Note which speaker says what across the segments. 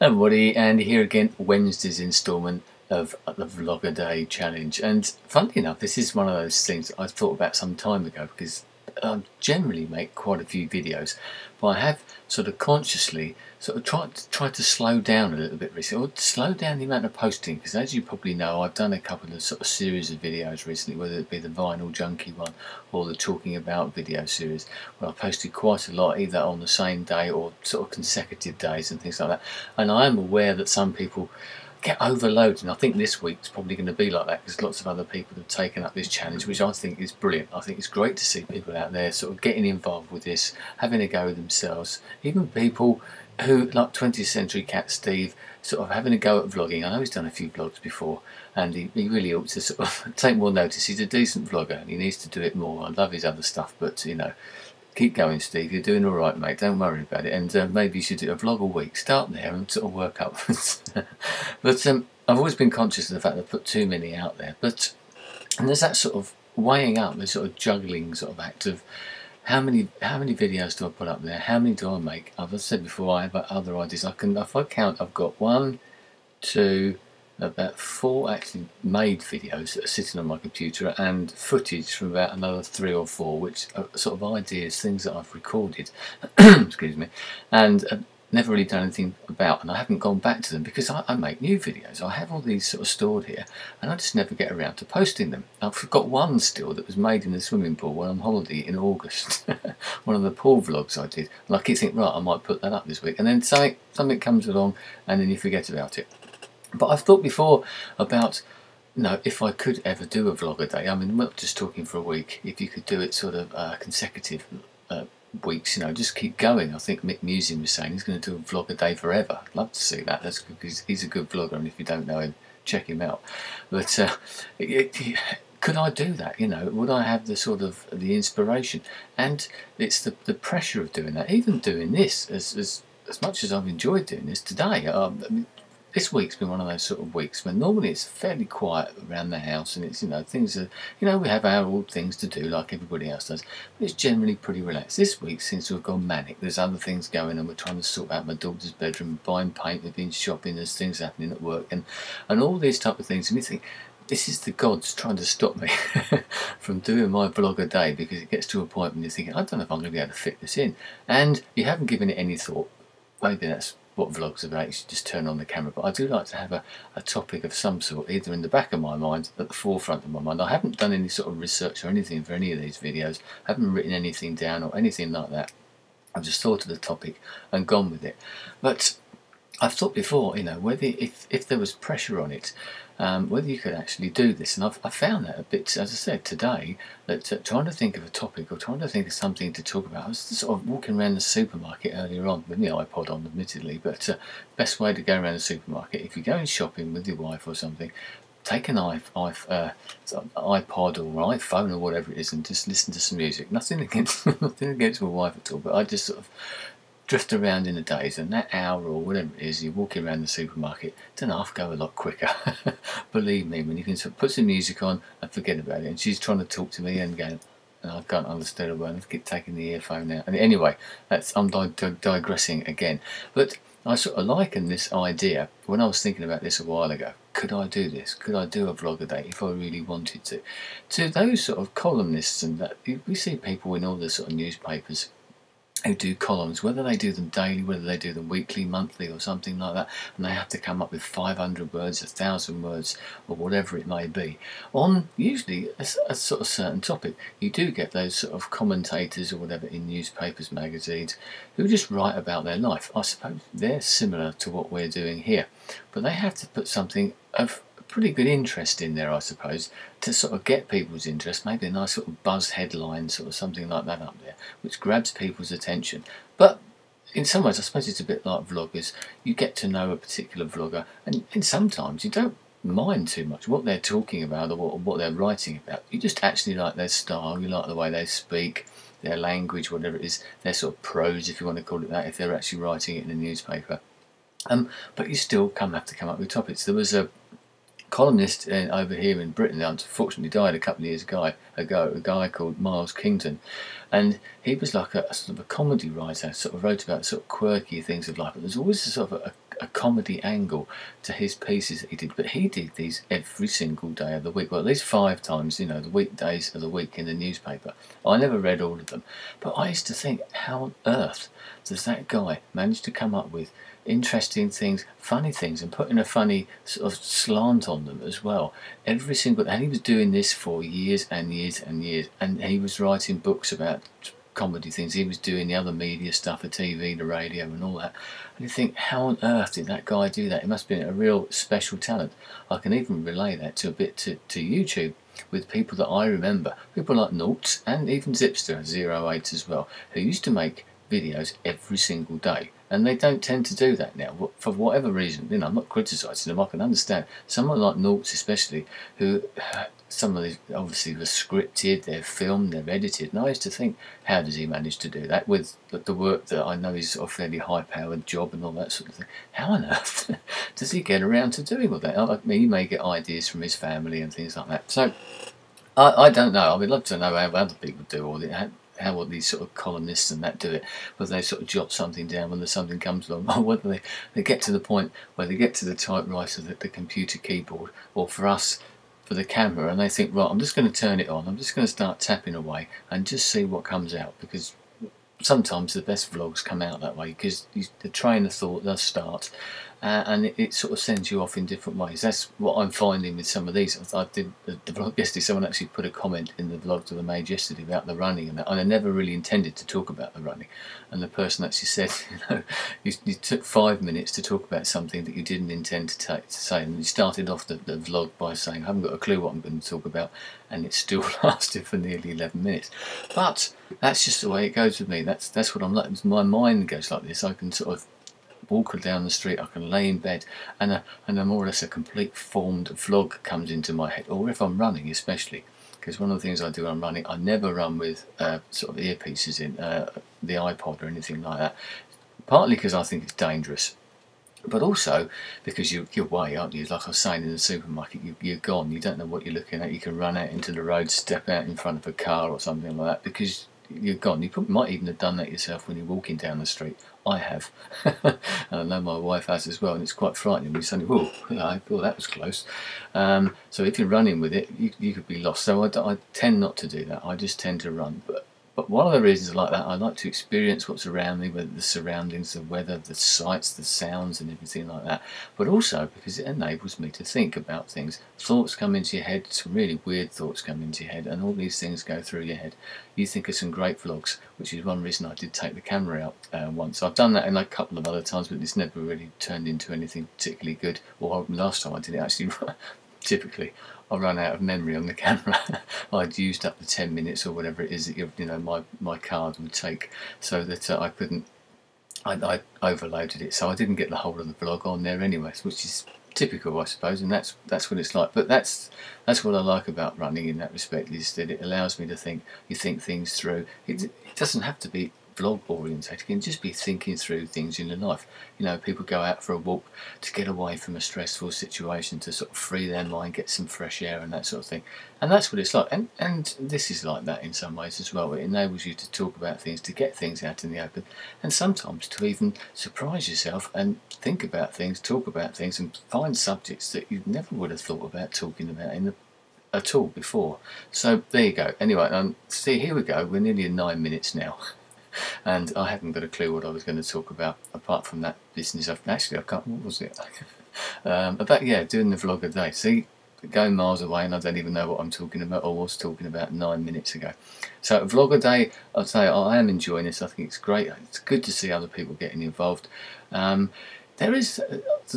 Speaker 1: Hello everybody, Andy here again, Wednesday's instalment of the Vlog a Day challenge. And funnily enough, this is one of those things I thought about some time ago, because I generally make quite a few videos, but I have sort of consciously sort of tried to slow down a little bit recently, or slow down the amount of posting, because as you probably know, I've done a couple of sort of series of videos recently, whether it be the Vinyl Junkie one or the Talking About video series, where I posted quite a lot either on the same day or sort of consecutive days and things like that. And I am aware that some people get overloaded, and I think this week's probably going to be like that, because lots of other people have taken up this challenge, which I think is brilliant. I think it's great to see people out there sort of getting involved with this, having a go themselves, even people who, like 20th Century Cat Steve, sort of having a go at vlogging. I know he's done a few vlogs before, and he really ought to sort of take more notice. He's a decent vlogger and he needs to do it more. I love his other stuff, but you know, keep going, Steve. You're doing all right, mate. Don't worry about it. And maybe you should do a vlog a week. Start there and sort of work upwards. But I've always been conscious of the fact that I've put too many out there. And there's that sort of weighing up, the sort of juggling sort of act of how many videos do I put up there? How many do I make? I've said before, I have other ideas. If I count, I've got 1, 2, about 4 actually made videos that are sitting on my computer, and footage from about another 3 or 4, which are sort of ideas, things that I've recorded, excuse me, and never really done anything about, and I haven't gone back to them because I make new videos. I have all these sort of stored here, and I just never get around to posting them. I've got one still that was made in the swimming pool when I'm on holiday in August, one of the pool vlogs I did, and I keep thinking, right, I might put that up this week, and then something comes along, and then you forget about it. But I've thought before about, you know, if I could ever do a vlog a day. I mean, I'm not just talking for a week. If you could do it sort of consecutive weeks, you know, just keep going. I think Mick Museman was saying he's going to do a vlog a day forever. I'd love to see that. That's because he's a good vlogger, and if you don't know him, check him out. But could I do that? You know, would I have the sort of the inspiration? And it's the pressure of doing that. Even doing this, as much as I've enjoyed doing this today. This week's been one of those sort of weeks when normally it's fairly quiet around the house, and it's, you know, things are, you know, we have our old things to do like everybody else does, but it's generally pretty relaxed. This week seems to have gone manic. There's other things going on. We're trying to sort out my daughter's bedroom, buying paint, we've been shopping, there's things happening at work, and all these type of things, and you think, this is the gods trying to stop me from doing my vlog a day, because it gets to a point when you're thinking, I don't know if I'm going to be able to fit this in, and you haven't given it any thought. Maybe that's what vlogs are about. You should just turn on the camera. But I do like to have a topic of some sort, either in the back of my mind, at the forefront of my mind. I haven't done any sort of research or anything for any of these videos. I haven't written anything down or anything like that. I've just thought of the topic and gone with it. But I've thought before, you know, whether if there was pressure on it, whether you could actually do this. And I found that a bit, as I said today, that trying to think of a topic or trying to think of something to talk about. I was sort of walking around the supermarket earlier on with my iPod on, admittedly, but best way to go around the supermarket, if you're going shopping with your wife or something, take an iPod or iPhone or whatever it is, and just listen to some music. Nothing against my wife at all, but I just sort of drift around in the days, and that hour or whatever it is you're walking around the supermarket, don't half go a lot quicker. Believe me, when you can sort of put some music on and forget about it. And she's trying to talk to me and going, and I can't understand a word, I keep taking the earphone out. And anyway, I'm digressing again. But I sort of liken this idea, when I was thinking about this a while ago, could I do this? Could I do a vlog a day if I really wanted to those sort of columnists, and that we see people in all the sort of newspapers who do columns, whether they do them daily, whether they do them weekly, monthly or something like that, and they have to come up with 500 words, 1,000 words, or whatever it may be, on usually a sort of certain topic. You do get those sort of commentators or whatever in newspapers, magazines, who just write about their life. I suppose they're similar to what we're doing here, but they have to put something of pretty good interest in there, I suppose, to sort of get people's interest. Maybe a nice sort of buzz headline, sort of something like that up there, which grabs people's attention. But in some ways, I suppose it's a bit like vloggers. You get to know a particular vlogger, and sometimes you don't mind too much what they're talking about or what they're writing about. You just actually like their style, you like the way they speak, their language, whatever it is, their sort of prose, if you want to call it that, if they're actually writing it in a newspaper. But you still have to come up with topics. There was a columnist over here in Britain, unfortunately died a couple of years ago, a guy called Miles Kington, and he was like a sort of a comedy writer, sort of wrote about sort of quirky things of life, but there's always a sort of a comedy angle to his pieces that he did. But he did these every single day of the week, well, at least 5 times, you know, the weekdays of the week in the newspaper. I never read all of them, but I used to think, how on earth does that guy manage to come up with interesting things, funny things, and putting a funny sort of slant on them as well every single. And he was doing this for years and years and years, and he was writing books about comedy things. He was doing the other media stuff, the TV, the radio, and all that. And you think, how on earth did that guy do that? It must have been a real special talent. I can even relay that to a bit to YouTube with people that I remember, people like Noughts and even Zipster 08 as well, who used to make videos every single day. And they don't tend to do that now, for whatever reason. You know, I'm not criticising them, I can understand. Someone like Noughts especially, who some of these obviously were scripted, they're filmed, they're edited. And I used to think, how does he manage to do that with the work that I know is a fairly high-powered job and all that sort of thing? How on earth does he get around to doing all that? I mean, he may get ideas from his family and things like that. So, I don't know. I would love to know how other people do all that. How all these sort of columnists and that do it, whether they sort of jot something down when something comes along, or whether they get to the point where they get to the typewriter, the computer keyboard, or for us, for the camera, and they think, right, I'm just going to turn it on, I'm just going to start tapping away and just see what comes out, because sometimes the best vlogs come out that way, because the train of thought does start, and it sort of sends you off in different ways. That's what I'm finding with some of these. I did the vlog yesterday, someone actually put a comment in the vlog that I made yesterday about the running and that, and I never really intended to talk about the running, and the person actually said, you know, you took 5 minutes to talk about something that you didn't intend to say, and you started off the vlog by saying, I haven't got a clue what I'm going to talk about, and it still lasted for nearly 11 minutes. But that's just the way it goes with me. That's what I'm like. My mind goes like this. I can sort of walk down the street, I can lay in bed, and a more or less a complete formed vlog comes into my head, or if I'm running especially, because one of the things I do when I'm running, I never run with sort of earpieces in the iPod or anything like that, partly because I think it's dangerous, but also because you're away, aren't you? Like I was saying, in the supermarket, you're gone, you don't know what you're looking at, you can run out into the road, step out in front of a car or something like that, because you're gone. You probably might even have done that yourself when you're walking down the street. I have. And I know my wife has as well, and it's quite frightening. We suddenly, whoa, I thought that was close. So if you're running with it, you could be lost. So I tend not to do that. I just tend to run. But one of the reasons I like that, I like to experience what's around me, whether the surroundings, the weather, the sights, the sounds and everything like that. But also because it enables me to think about things. Thoughts come into your head, some really weird thoughts come into your head, and all these things go through your head. You think of some great vlogs, which is one reason I did take the camera out once. I've done that in a couple of other times, but it's never really turned into anything particularly good. Or last time I did it, actually, typically I run out of memory on the camera. I'd used up the 10 minutes or whatever it is that you know my card would take, so that I couldn't. I overloaded it, so I didn't get the whole of the vlog on there anyway, which is typical, I suppose, and that's what it's like. But that's what I like about running in that respect, is that it allows me to think. You think things through. It doesn't have to be vlog orientated. It can just be thinking through things in your life. You know, people go out for a walk to get away from a stressful situation, to sort of free their mind, get some fresh air and that sort of thing. And that's what it's like. And this is like that in some ways as well. It enables you to talk about things, to get things out in the open, and sometimes to even surprise yourself and think about things, talk about things, and find subjects that you never would have thought about talking about at all before. So there you go. Anyway, see, here we go. We're nearly at 9 minutes now. And I haven't got a clue what I was going to talk about apart from that business. Actually, I can't. What was it? About, yeah, doing the vlog a day. See, going miles away, and I don't even know what I'm talking about or was talking about 9 minutes ago. So a vlog a day, I'd say I am enjoying this. I think it's great. It's good to see other people getting involved. There is,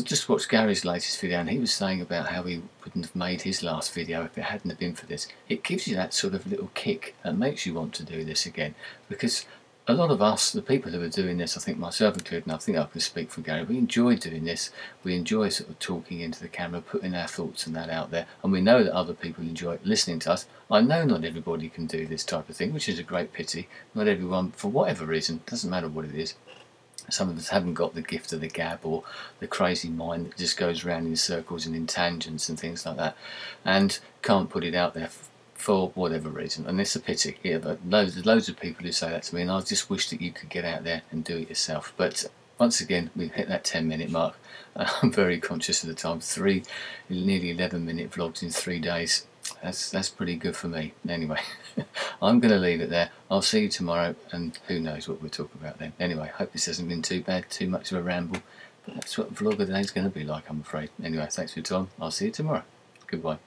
Speaker 1: just watched Gary's latest video, and he was saying about how he wouldn't have made his last video if it hadn't have been for this. It gives you that sort of little kick and makes you want to do this again, because a lot of us, the people who are doing this, I think myself included, and I think I can speak for Gary, we enjoy doing this. We enjoy sort of talking into the camera, putting our thoughts and that out there, and we know that other people enjoy listening to us. I know not everybody can do this type of thing, which is a great pity. Not everyone, for whatever reason, doesn't matter what it is. Some of us haven't got the gift of the gab, or the crazy mind that just goes around in circles and in tangents and things like that, and can't put it out there for whatever reason, and it's a pity. Yeah, but loads of people who say that to me, and I just wish that you could get out there and do it yourself. But once again, we've hit that 10-minute mark. I'm very conscious of the time. 3 nearly 11-minute vlogs in 3 days. That's pretty good for me. Anyway, I'm going to leave it there. I'll see you tomorrow, and who knows what we'll talk about then. Anyway, hope this hasn't been too bad, too much of a ramble. But that's what Vlog a Day is going to be like, I'm afraid. Anyway, thanks for your time. I'll see you tomorrow. Goodbye.